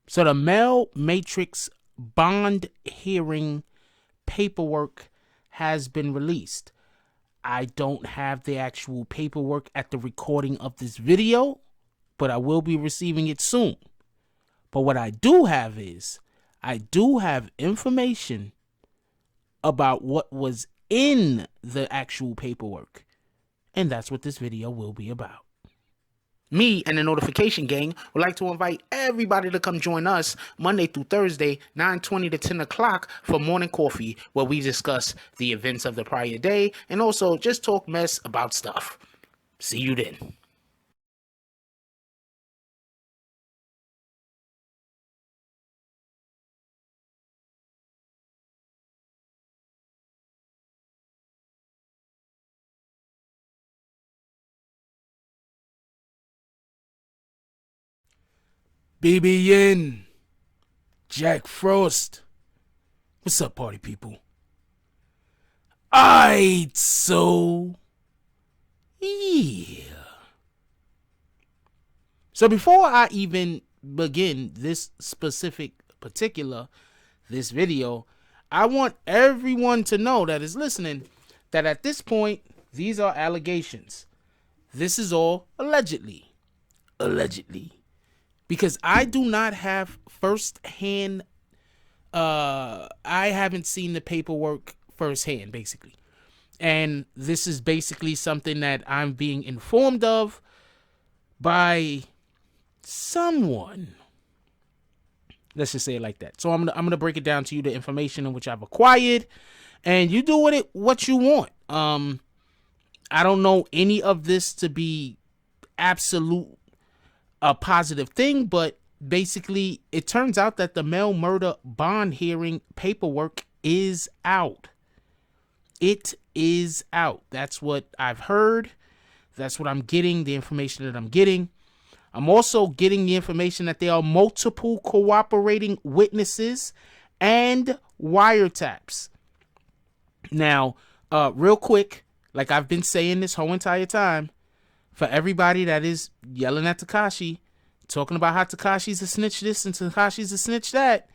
So the Mel Matrix bond hearing paperwork has been released. I don't have the actual paperwork at the recording of this video, but I will be receiving it soon. But what I do have is, I do have information about what was in the actual paperwork. And that's what this video will be about. Me and the Notification Gang would like to invite everybody to come join us Monday through Thursday, 9:20 to 10 o'clock for morning coffee, where we discuss the events of the prior day and also just talk mess about stuff. See you then. BBN, Jack Frost. What's up, party people? Aight, so yeah. So before I even begin this this video, I want everyone to know that is listening that at this point, these are allegations. This is all allegedly. Because I do not have firsthand, I haven't seen the paperwork firsthand, basically. And this is basically something that I'm being informed of by someone. Let's just say it like that. So I'm gonna break it down to you, the information in which I've acquired, and you do with it what you want. I don't know any of this to be absolute a positive thing, but basically it turns out that the Mel Murda bond hearing paperwork is out. It is out. That's what I've heard. That's what I'm getting, the information that I'm getting. I'm also getting the information that there are multiple cooperating witnesses and wiretaps. Now, real quick, like I've been saying this whole entire time, for everybody that is yelling at Tekashi, talking about how Tekashi's a snitch this and Tekashi's a snitch that,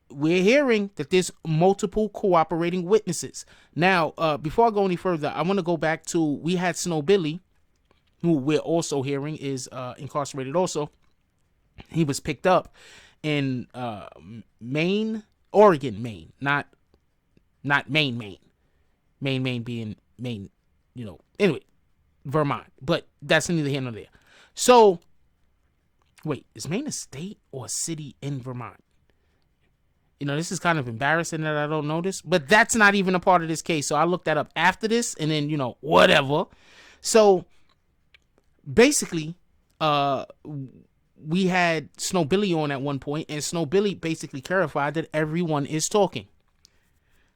we're hearing that there's multiple cooperating witnesses. Now, before I go any further, I want to go back to, we had Snow Billy, who we're also hearing is incarcerated also. He was picked up in Maine, Oregon, Maine, not Maine. Maine being Maine, anyway. Vermont, but that's neither here nor there. So, wait, is Maine a state or a city in Vermont? This is kind of embarrassing that I don't know this, but that's not even a part of this case. So I looked that up after this, and then, whatever. So, basically, we had Snow Billy on at one point, and Snow Billy basically clarified that everyone is talking.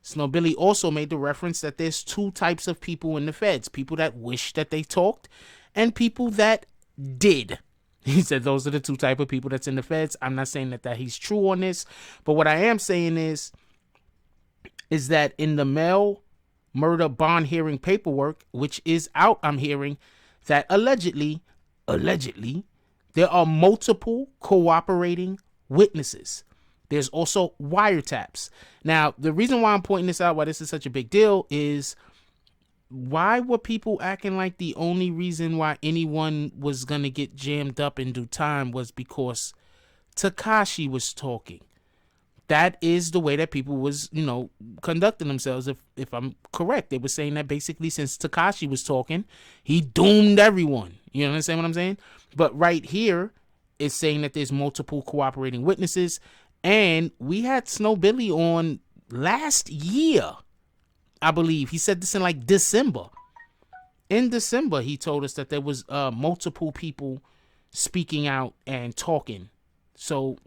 Snow Billy also made the reference that there's two types of people in the feds. People that wish that they talked and people that did. He said those are the two type of people that's in the feds. I'm not saying that he's true on this. But what I am saying is that in the Mel Murda bond hearing paperwork, which is out, I'm hearing that allegedly, there are multiple cooperating witnesses. There's also wiretaps. Now, the reason why I'm pointing this out, why this is such a big deal, is why were people acting like the only reason why anyone was going to get jammed up in due time was because Tekashi was talking? That is the way that people was, conducting themselves, if I'm correct. They were saying that basically since Tekashi was talking, he doomed everyone. You understand what I'm saying? But right here, it's saying that there's multiple cooperating witnesses. And we had Snow Billy on last year, I believe. He said this in like December. In December, he told us that there was multiple people speaking out and talking. So,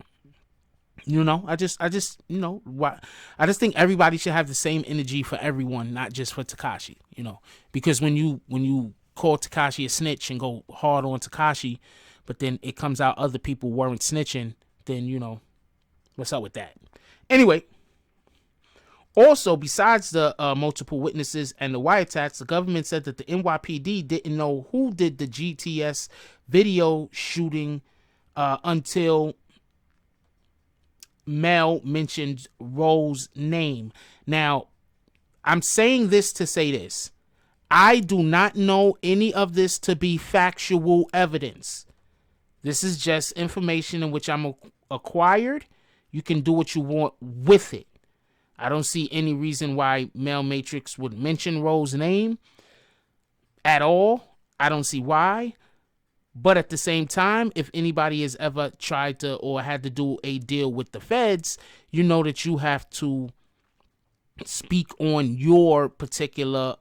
I just think everybody should have the same energy for everyone, not just for Tekashi. Because when you call Tekashi a snitch and go hard on Tekashi, but then it comes out other people weren't snitching, then what's up with that? Anyway, also, besides the multiple witnesses and the wiretaps, the government said that the NYPD didn't know who did the GTS video shooting until Mel mentioned Roe's name. Now, I'm saying this to say this. I do not know any of this to be factual evidence. This is just information in which I'm acquired. You can do what you want with it. I don't see any reason why Mel Matrix would mention Roe's name at all. I don't see why. But at the same time, if anybody has ever tried to or had to do a deal with the feds, you know that you have to speak on your particular,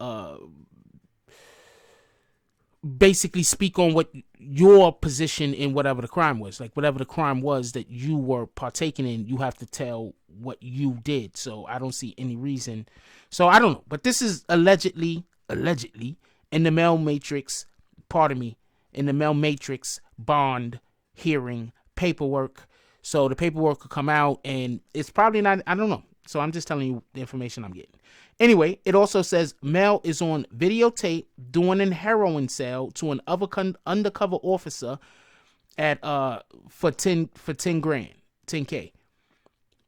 basically speak on what your position in whatever the crime was. Like whatever the crime was that you were partaking in, you have to tell what you did. So I don't see any reason. So I don't know. But this is allegedly in the Mel Matrix, in the Mel Matrix bond hearing paperwork. So the paperwork will come out and it's probably not, I don't know. So I'm just telling you the information I'm getting. Anyway, it also says Mel is on videotape doing a heroin sale to an undercover officer at for 10 grand, 10K.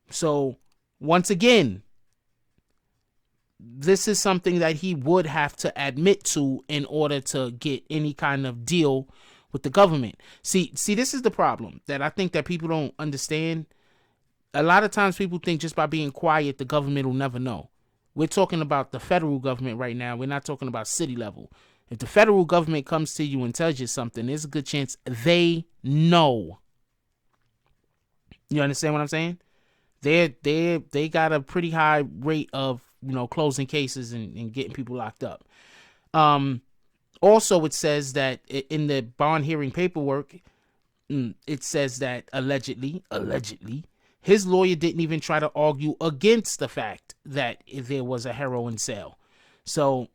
So once again, this is something that he would have to admit to in order to get any kind of deal with the government. See, this is the problem that I think that people don't understand. A lot of times people think just by being quiet, the government will never know. We're talking about the federal government right now. We're not talking about city level. If the federal government comes to you and tells you something, there's a good chance they know. You understand what I'm saying? They got a pretty high rate of, closing cases and getting people locked up. Also, it says that in the bond hearing paperwork, it says that allegedly, his lawyer didn't even try to argue against the fact that there was a heroin sale. So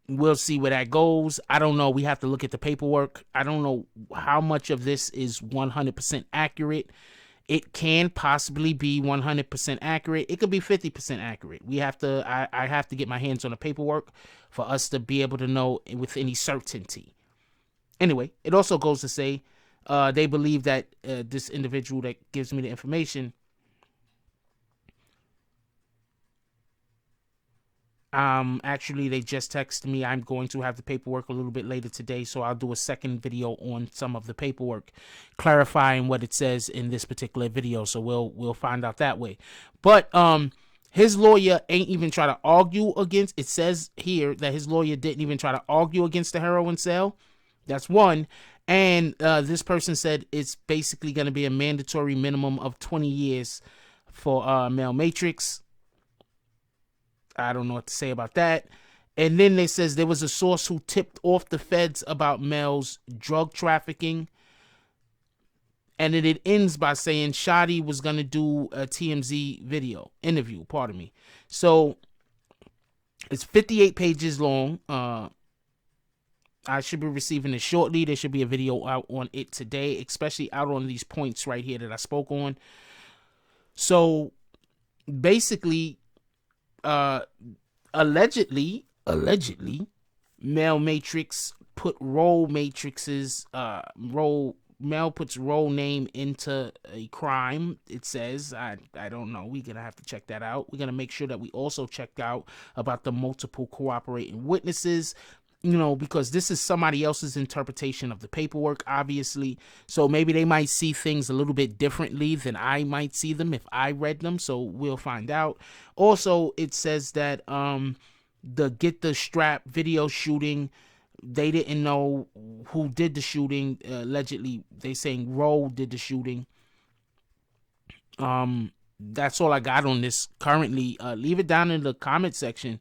we'll see where that goes. I don't know. We have to look at the paperwork. I don't know how much of this is 100% accurate. It can possibly be 100% accurate. It could be 50% accurate. I have to get my hands on the paperwork for us to be able to know with any certainty. Anyway, it also goes to say they believe that this individual that gives me the information actually they just texted me. I'm going to have the paperwork a little bit later today, so I'll do a second video on some of the paperwork clarifying what it says in this particular video. So we'll find out that way. But his lawyer ain't even try to argue against. It says here that his lawyer didn't even try to argue against the heroin sale. That's one. And this person said it's basically going to be a mandatory minimum of 20 years for Mel Matrix. I don't know what to say about that. And then they says there was a source who tipped off the feds about Mel's drug trafficking. And then it ends by saying Shadi was going to do a TMZ interview. So it's 58 pages long. I should be receiving it shortly. There should be a video out on it today, especially out on these points right here that I spoke on. So basically, allegedly, Mel Matrix put Mel puts Roe name into a crime. It says, I don't know. We're gonna have to check that out. We're gonna make sure that we also check out about the multiple cooperating witnesses. Because this is somebody else's interpretation of the paperwork, obviously. So maybe they might see things a little bit differently than I might see them if I read them. So we'll find out. Also, it says that the Get the Strap video shooting, they didn't know who did the shooting. Allegedly, they saying Roe did the shooting. That's all I got on this currently. Leave it down in the comment section.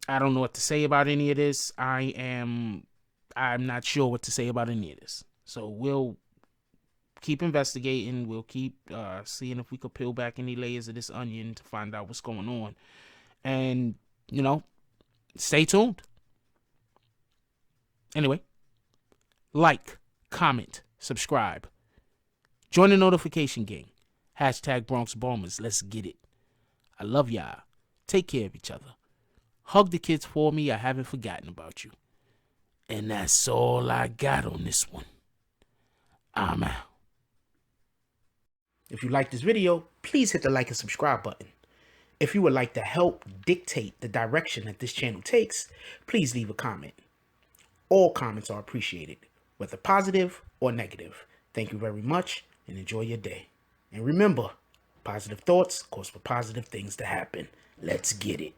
I don't know what to say about any of this. I'm not sure what to say about any of this. So we'll keep investigating. We'll keep seeing if we could peel back any layers of this onion to find out what's going on. And, stay tuned. Anyway, like, comment, subscribe. Join the notification gang. # Bronx Bombers. Let's get it. I love y'all. Take care of each other. Hug the kids for me. I haven't forgotten about you. And that's all I got on this one. I'm out. If you like this video, please hit the like and subscribe button. If you would like to help dictate the direction that this channel takes, please leave a comment. All comments are appreciated, whether positive or negative. Thank you very much and enjoy your day. And remember, positive thoughts cause for positive things to happen. Let's get it.